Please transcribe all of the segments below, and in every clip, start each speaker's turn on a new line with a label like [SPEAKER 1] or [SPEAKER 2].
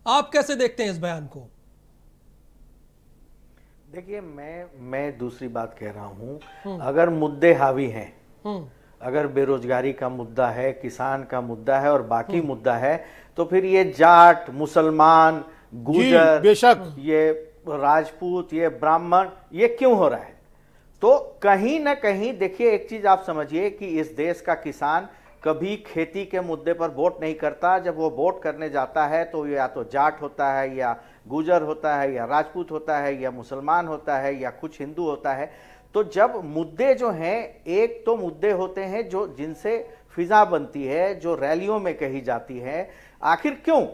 [SPEAKER 1] आप कैसे देखते हैं इस बयान को?
[SPEAKER 2] देखिए, मैं दूसरी बात कह रहा हूं, अगर मुद्दे हावी हैं, अगर बेरोजगारी का मुद्दा है, किसान का मुद्दा है और बाकी मुद्दा है, तो फिर ये जाट, मुसलमान, गुजर,
[SPEAKER 3] बेशक
[SPEAKER 2] ये राजपूत, ये ब्राह्मण, ये क्यों हो रहा है? तो कहीं ना कहीं देखिए, एक चीज आप समझिए कि इस देश का किसान कभी खेती के मुद्दे पर वोट नहीं करता। जब वो वोट करने जाता है तो या तो जाट होता है, या गुजर होता है, या राजपूत होता है, या मुसलमान होता है, या कुछ हिंदू होता है। तो जब मुद्दे जो हैं, एक तो मुद्दे होते हैं जो जिनसे फिजा बनती है, जो रैलियों में कही जाती है। आखिर क्यों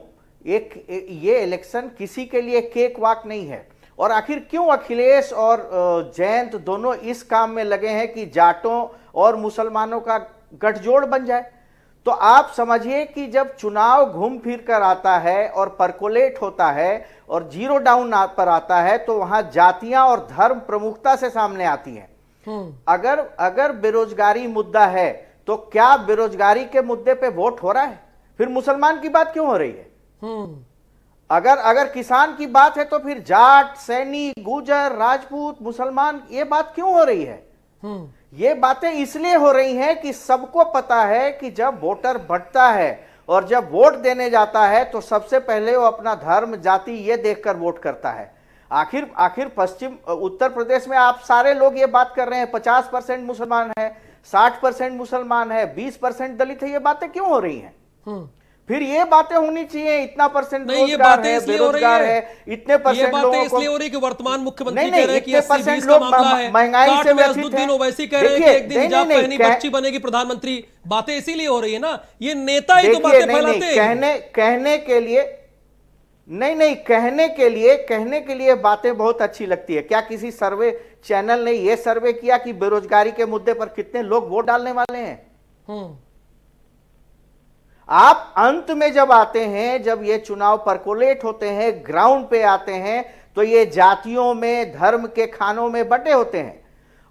[SPEAKER 2] ये इलेक्शन किसी के लिए केक वाक नहीं है। और आखिर क्यों अखिलेश और जयंत दोनों इस काम में लगे हैं कि जाटों और मुसलमानों का गठजोड़ बन जाए? तो आप समझिए कि जब चुनाव घूम फिर कर आता है और परकोलेट होता है और जीरो डाउन पर आता है, तो वहां जातियां और धर्म प्रमुखता से सामने आती हैं। अगर बेरोजगारी मुद्दा है, तो क्या बेरोजगारी के मुद्दे पे वोट हो रहा है? फिर मुसलमान की बात क्यों हो रही है? अगर किसान की बात है, तो फिर जाट, सैनी, गुजर, राजपूत, मुसलमान, ये बात क्यों हो रही है? ये बातें इसलिए हो रही हैं कि सबको पता है कि जब वोटर बढ़ता है और जब वोट देने जाता है, तो सबसे पहले वो अपना धर्म, जाति ये देखकर वोट करता है। आखिर पश्चिम उत्तर प्रदेश में आप सारे लोग ये बात कर रहे हैं 50% मुसलमान है, 60% मुसलमान है, 20% दलित है। ये बातें क्यों हो रही हैं? फिर ये बातें होनी चाहिए, इतना परसेंट रोजगार है, बेरोजगार है, इतने परसेंट लोगों को।
[SPEAKER 1] इसलिए हो रही है कि वर्तमान मुख्यमंत्री
[SPEAKER 2] नहीं,
[SPEAKER 1] कह रहे हैं कि
[SPEAKER 2] इतने
[SPEAKER 1] 80-20
[SPEAKER 2] परसेंट
[SPEAKER 1] का
[SPEAKER 2] लोग
[SPEAKER 1] मामला है,
[SPEAKER 2] महंगाई से व्यथित
[SPEAKER 1] असदुद्दीन
[SPEAKER 2] हैं।
[SPEAKER 1] ओवैसी कह रहे हैं कि एक दिन हिजाब पहनी बच्ची बनेगी प्रधानमंत्री। बातें इसीलिए हो रही है ना, ये नेता ही तो बातें फैलाते हैं।
[SPEAKER 2] कहने के लिए नहीं, कहने के लिए बातें बहुत अच्छी लगती है। क्या किसी सर्वे चैनल ने यह सर्वे किया कि बेरोजगारी के मुद्दे पर कितने लोग वोट डालने वाले हैं? आप अंत में जब आते हैं, जब ये चुनाव परकोलेट होते हैं, ग्राउंड पे आते हैं, तो ये जातियों में, धर्म के खानों में बंटे होते हैं।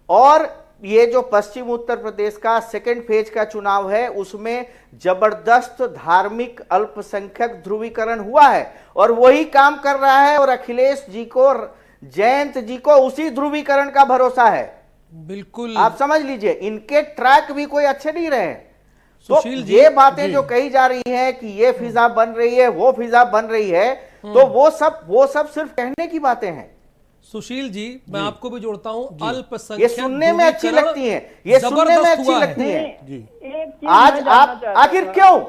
[SPEAKER 2] और ये जो पश्चिम उत्तर प्रदेश का सेकेंड फेज का चुनाव है, उसमें जबरदस्त धार्मिक अल्पसंख्यक ध्रुवीकरण हुआ है और वही काम कर रहा है। और अखिलेश जी को, जयंत जी को उसी ध्रुवीकरण का भरोसा है।
[SPEAKER 1] बिल्कुल,
[SPEAKER 2] आप समझ लीजिए, इनके ट्रैक भी कोई अच्छे नहीं रहे। तो ये बातें जो कही जा रही हैं कि ये फिजा बन रही है, वो फिजा बन रही है, तो वो सब सिर्फ कहने की बातें हैं।
[SPEAKER 1] सुशील जी, मैं आपको भी जोड़ता हूं, अल्पसंख्यक
[SPEAKER 2] ये सुनने में अच्छी लगती हैं, ये सुनने में अच्छी लगती हैं। आज आप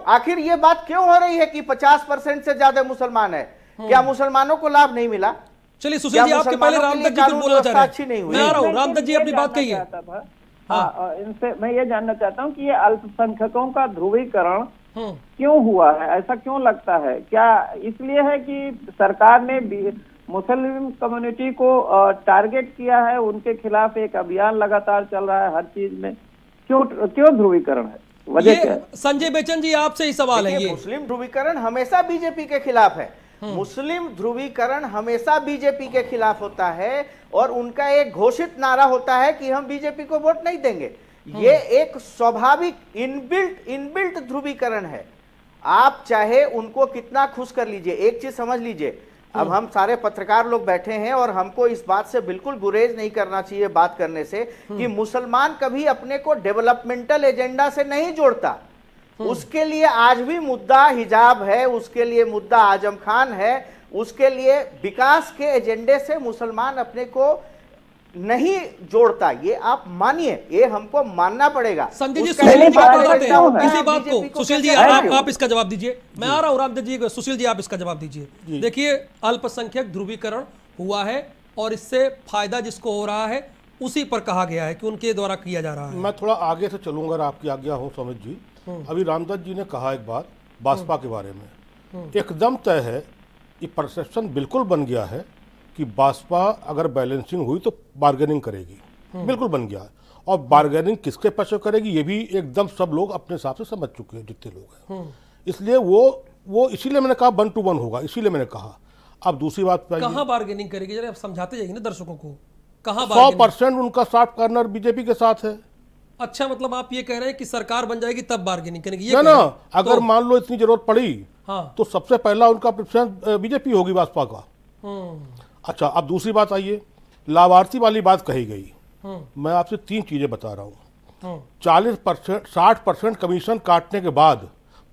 [SPEAKER 2] आखिर ये बात क्यों हो रही है कि 50% से ज्यादा मुसलमान है? क्या मुसलमानों को लाभ नहीं मिला?
[SPEAKER 1] चलिए सुशील जी, आपके पहले रामदत्त जी कुछ बोलना चाह रहे हैं। मैं आ रहा हूं, रामदत्त जी अपनी बात कहिए।
[SPEAKER 4] हाँ, इनसे मैं ये जानना चाहता हूँ कि ये अल्पसंख्यकों का ध्रुवीकरण क्यों हुआ है? ऐसा क्यों लगता है? क्या इसलिए है कि सरकार ने मुस्लिम कम्युनिटी को टारगेट किया है, उनके खिलाफ एक अभियान लगातार चल रहा है हर चीज में? क्यों ध्रुवीकरण है? वजह क्या है?
[SPEAKER 1] संजय बेचन जी, आपसे ही सवाल है। ये
[SPEAKER 2] मुस्लिम ध्रुवीकरण हमेशा बीजेपी के खिलाफ है। मुस्लिम ध्रुवीकरण हमेशा बीजेपी के खिलाफ होता है और उनका एक घोषित नारा होता है कि हम बीजेपी को वोट नहीं देंगे। ये एक स्वाभाविक इनबिल्ट ध्रुवीकरण है। आप चाहे उनको कितना खुश कर लीजिए। एक चीज समझ लीजिए, अब हम सारे पत्रकार लोग बैठे हैं और हमको इस बात से बिल्कुल गुरेज नहीं करना चाहिए बात करने से कि मुसलमान कभी अपने को डेवलपमेंटल एजेंडा से नहीं जोड़ता। उसके लिए आज भी मुद्दा हिजाब है, उसके लिए मुद्दा आजम खान है, उसके लिए विकास के एजेंडे से मुसलमान अपने को नहीं जोड़ता। ये आप मानिए, ये हमको मानना पड़ेगा।
[SPEAKER 1] संजय जी, सुशील जी क्या बताते हैं इसी बात को? सुशील जी, आप इसका जवाब दीजिए। मैं आ रहा हूं रामदत्त जी, सुशील जी आप इसका जवाब दीजिए। देखिए, अल्पसंख्यक ध्रुवीकरण हुआ है और इससे फायदा जिसको हो रहा है उसी पर कहा गया है कि उनके द्वारा किया जा रहा है।
[SPEAKER 3] मैं थोड़ा आगे से चलूंगा, अगर आपकी आज्ञा हो समित जी। अभी रामदत्त जी ने कहा एक बात भाजपा के बारे में, एकदम तय है, ये परसेप्शन बिल्कुल बन गया है कि भाजपा अगर बैलेंसिंग हुई तो बार्गेनिंग करेगी, बिल्कुल बन गया है। और बार्गेनिंग किसके पक्ष में करेगी ये भी एकदम सब लोग अपने हिसाब से समझ चुके हैं, जितने लोग हैं। इसलिए वो इसीलिए मैंने कहा 1 to 1 होगा, इसीलिए मैंने कहा। अब दूसरी बात,
[SPEAKER 1] कहां बार्गेनिंग करेगी, जरा आप समझाते जाइए ना दर्शकों को। कहां
[SPEAKER 3] 100% उनका सॉफ्ट कॉर्नर बीजेपी के साथ है।
[SPEAKER 1] अच्छा, मतलब आप ये कह रहे हैं कि सरकार बन जाएगी तब बार्गेनिंग करेगी?
[SPEAKER 3] ना, अगर मान लो इतनी जरूरत पड़ी
[SPEAKER 1] हाँ।
[SPEAKER 3] तो सबसे पहला उनका प्रेफरेंस बीजेपी होगी, भाजपा का। अच्छा, अब दूसरी बात आइए, लाभार्थी वाली बात कही गई। मैं आपसे 3 चीजें बता रहा हूँ। 40% 60% कमीशन काटने के बाद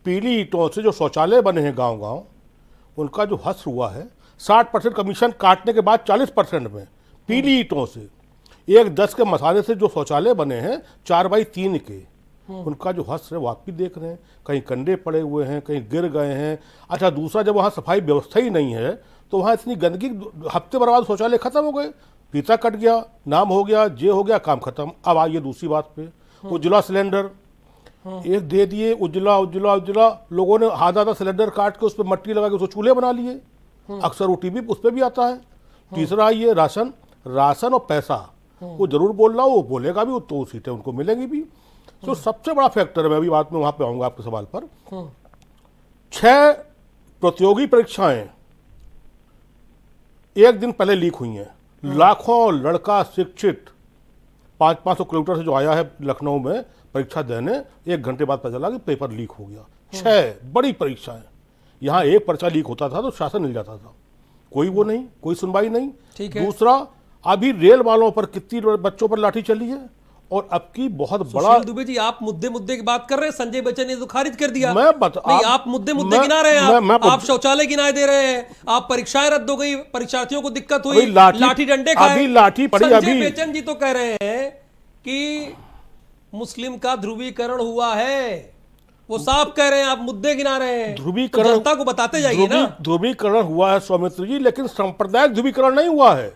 [SPEAKER 3] पीली ईंटों से जो शौचालय बने हैं गांव गांव, उनका जो हश्र हुआ है, 60% कमीशन काटने के बाद 40% में पीली ईंटों से, 1-10 के मसाले से जो शौचालय बने हैं 4x3 के, उनका जो हश्र है वो आप भी देख रहे हैं। कहीं कंडे पड़े हुए हैं, कहीं गिर गए हैं। अच्छा, दूसरा, जब वहाँ सफाई व्यवस्था ही नहीं है तो वहाँ इतनी गंदगी, हफ्ते भर बाद शौचालय खत्म हो गए, फीता कट गया, नाम हो गया, जे हो गया, काम खत्म। अब आइए दूसरी बात पे, उज्ज्वला सिलेंडर एक दे दिए, उज्ज्वला उज्ज्वला उज्ज्वला, लोगों ने आधा सिलेंडर काट के उस पर मट्टी लगा के उसको चूल्हे बना लिए। अक्सर वो टीवी उस पर भी आता है। तीसरा आइए राशन, राशन और पैसा, वो जरूर बोल रहा हो, वो बोलेगा भी, तो सीटें उनको मिलेंगी भी। तो सबसे बड़ा फैक्टर है, मैं अभी बात में वहां पे आऊंगा आपके सवाल पर। 6 प्रतियोगी परीक्षाएं एक दिन पहले लीक हुई हैं। लाखों लड़का शिक्षित 500 किलोमीटर से जो आया है लखनऊ में परीक्षा देने, 1 घंटे बाद पता चला कि पेपर लीक हो गया। 6 बड़ी परीक्षाएं, यहाँ एक पर्चा लीक होता था तो शासन मिल जाता था, कोई वो नहीं, कोई सुनवाई नहीं।
[SPEAKER 1] ठीक है।
[SPEAKER 3] दूसरा, अभी रेल वालों पर कितनी बच्चों पर लाठी चली है, और अब की बहुत बड़ा।
[SPEAKER 1] सुशील दुबे जी, आप मुद्दे की बात कर रहे हैं, संजय बच्चन ने तो खारिज कर दिया।
[SPEAKER 3] मैं
[SPEAKER 1] नहीं, आप मुद्दे गिना रहे हैं, आप शौचालय गिनाए दे रहे हैं, आप परीक्षाएं रद्द हो गई, परीक्षार्थियों को दिक्कत हुई, लाठी डंडे खाए।
[SPEAKER 3] अभी लाठी पड़ी।
[SPEAKER 1] संजय बच्चन जी तो कह रहे हैं कि मुस्लिम का ध्रुवीकरण हुआ है, वो साफ कह रहे हैं, आप मुद्दे गिना रहे हैं।
[SPEAKER 3] ध्रुवीकरण,
[SPEAKER 1] जनता को बताते जाइए ना।
[SPEAKER 3] ध्रुवीकरण हुआ है सौमित्र जी, लेकिन सांप्रदायिक ध्रुवीकरण नहीं हुआ है।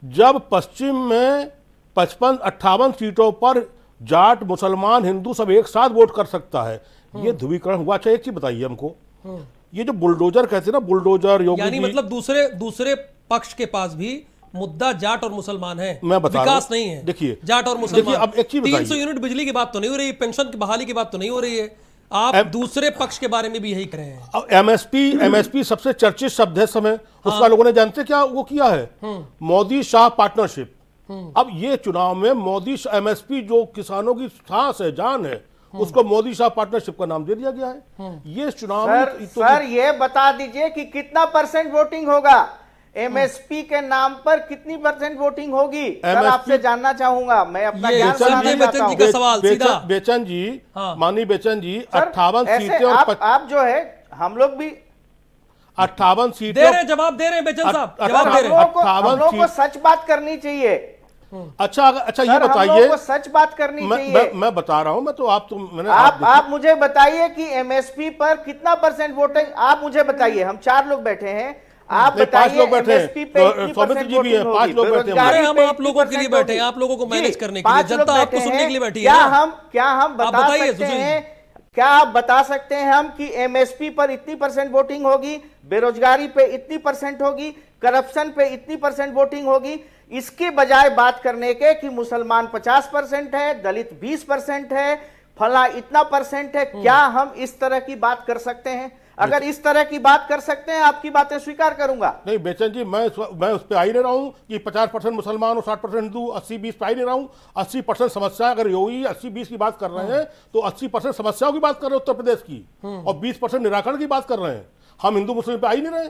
[SPEAKER 3] जब पश्चिम में 55-58 सीटों पर जाट, मुसलमान, हिंदू सब एक साथ वोट कर सकता है, ये ध्रुवीकरण हुआ। अच्छा, एक चीज बताइए हमको, ये जो बुलडोजर कहते हैं ना, बुलडोजर, योगी
[SPEAKER 1] यानी
[SPEAKER 3] जी,
[SPEAKER 1] मतलब दूसरे पक्ष के पास भी मुद्दा जाट और मुसलमान है,
[SPEAKER 3] मैं बता
[SPEAKER 1] विकास नहीं है।
[SPEAKER 3] देखिए,
[SPEAKER 1] जाट और मुसलमान।
[SPEAKER 3] अब एक चीज बताइए,
[SPEAKER 1] 300 यूनिट बिजली की बात तो नहीं हो रही, पेंशन की बहाली की बात तो नहीं हो रही है, आप दूसरे पक्ष के बारे में भी यही कह रहे हैं।
[SPEAKER 3] अब एमएसपी सबसे चर्चित शब्द है समय, उसका लोगों ने जानते क्या वो किया है, मोदी शाह पार्टनरशिप। अब ये चुनाव में मोदी एमएसपी जो किसानों की सांस है, जान है, उसको मोदी शाह पार्टनरशिप का नाम दे दिया गया है। ये चुनाव में
[SPEAKER 2] सर ये बता दीजिए कि कितना % वोटिंग होगा एमएसपी के नाम पर, कितनी % वोटिंग होगी? सर आपसे जानना चाहूंगा, मैं अपना ज्ञान
[SPEAKER 1] संजय बच्चन जी का सवाल सीधा।
[SPEAKER 3] बेचन जी, माननीय बेचन जी, 58 सीटें और
[SPEAKER 2] आप जो है, हम लोग भी
[SPEAKER 3] 58 सीटें
[SPEAKER 1] दे रहे, जवाब दे रहे हैं बेचन साहब, जवाब दे रहे हैं।
[SPEAKER 2] हम लोग को सच बात करनी चाहिए।
[SPEAKER 3] अच्छा ये बताइए,
[SPEAKER 2] को सच बात करनी चाहिए।
[SPEAKER 3] मैं बता रहा हूं, मैं तो मैंने
[SPEAKER 2] आप मुझे बताइए कि एमएसपी पर कितना % वोटिंग, आप मुझे बताइए, हम 4 लोग बैठे हैं, आप बताइए एमएसपी पे कितनी % वोटिंग होगी?
[SPEAKER 3] 5 लोग बैठे
[SPEAKER 1] हैं, हम आप लोगों के लिए बैठे हैं, आप लोगों को मैनेज करने के लिए, जनता आपको सुनने के लिए बैठी है।
[SPEAKER 2] क्या हम बता सकते हैं, क्या आप बता सकते हैं हम कि एमएसपी पर इतनी % वोटिंग होगी, बेरोजगारी पे इतनी % होगी, करप्शन पे इतनी % वोटिंग होगी? इसके बजाय बात करने के कि मुसलमान 50% है, दलित 20% है, फला इतना % है, क्या हम इस तरह की बात कर सकते हैं? अगर इस तरह की बात कर सकते हैं, आपकी बातें स्वीकार करूंगा।
[SPEAKER 3] नहीं बेचन जी, मैं उस पर आ ही नहीं रहा हूं कि 50% मुसलमान और 60% हिंदू, 80-20 पे आ ही नहीं रहा हूं। 80% समस्या, अगर योगी 80-20 की बात कर रहे हैं तो 80% समस्याओं की बात कर रहे हैं उत्तर प्रदेश की, और 20% निराकरण की बात कर रहे हैं। हम हिंदू मुस्लिम पे आ ही नहीं रहे।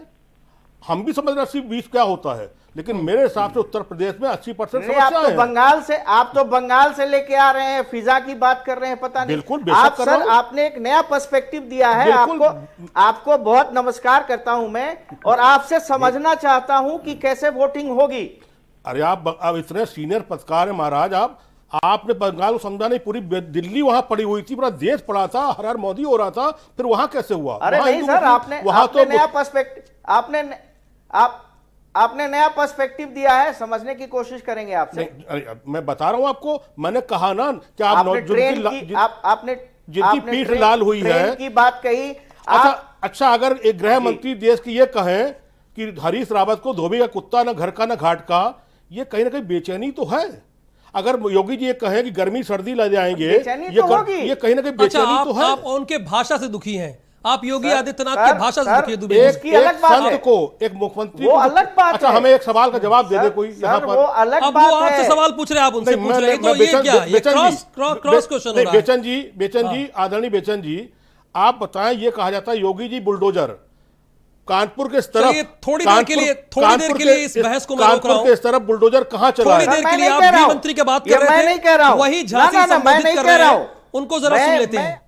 [SPEAKER 3] हम भी समझ रहे 80-20 क्या होता है, लेकिन मेरे हिसाब से उत्तर प्रदेश में 80% समस्या है।
[SPEAKER 2] आप तो बंगाल से लेके आ रहे हैं, फिजा की बात कर रहे हैं, पता नहीं।
[SPEAKER 3] बिल्कुल
[SPEAKER 2] आप सर, आपने एक नया पर्सपेक्टिव दिया है, आपको बहुत नमस्कार करता हूं मैं, और आपसे समझना चाहता हूं कि कैसे वोटिंग होगी।
[SPEAKER 3] अरे आप इतने सीनियर पत्रकार हैं महाराज, आपने बंगाल को समझा नहीं, पूरी दिल्ली वहां पड़ी हुई थी, पूरा देश पड़ा था, हर हर मोदी हो रहा था, फिर वहां कैसे हुआ?
[SPEAKER 2] अरे नहीं सर, आपने नया पर्सपेक्टिव, आपने नया पर्सपेक्टिव दिया है, समझने की कोशिश करेंगे आपसे।
[SPEAKER 3] मैं बता रहा हूं आपको, मैंने कहा ना कि
[SPEAKER 2] आपने
[SPEAKER 3] जिनकी पीठ लाल हुई है
[SPEAKER 2] की बात कही।
[SPEAKER 3] अच्छा अगर एक गृह मंत्री देश की ये कहें कि हरीश रावत को धोबी का कुत्ता, ना घर का ना घाट का, ये कहीं ना कहीं बेचैनी तो है। अगर योगी जी ये कहें कि गर्मी सर्दी ले जाएंगे, ये कहीं ना कहीं बेचैनी तो है।
[SPEAKER 1] आप उनके भाषा से दुखी हैं, आप योगी आदित्यनाथ के भाषा से दुखी दुबे।
[SPEAKER 3] एक संत को, एक मुख्यमंत्री को,
[SPEAKER 2] अलग बात।
[SPEAKER 3] अच्छा हमें एक सवाल का जवाब दे दे कोई यहाँ पर।
[SPEAKER 2] वो अलग
[SPEAKER 1] अब
[SPEAKER 2] बात
[SPEAKER 1] वो आपसे सवाल पूछ रहे हैं, आप उनसे पूछ रहे हैं, तो ये क्या, ये क्रॉस क्वेश्चन हो रहा है।
[SPEAKER 3] बेचन जी, आदरणीय बेचन जी, आप बताएं, ये कहा जाता है योगी जी बुलडोजर, कानपुर के इस तरफ,
[SPEAKER 1] चलिए, थोड़ी देर के लिए इस बहस को मैं रोक रहा हूं।
[SPEAKER 3] कानपुर के इस तरफ बुलडोजर कहां चला
[SPEAKER 1] थोड़ी
[SPEAKER 3] है?
[SPEAKER 1] देर के लिए आप गृह मंत्री की बात कर रहे थे,
[SPEAKER 2] मैं नहीं कह रहा हूं,
[SPEAKER 1] वही झांसी संबोधित कर रहे हैं, उनको जरा सुन लेते हैं।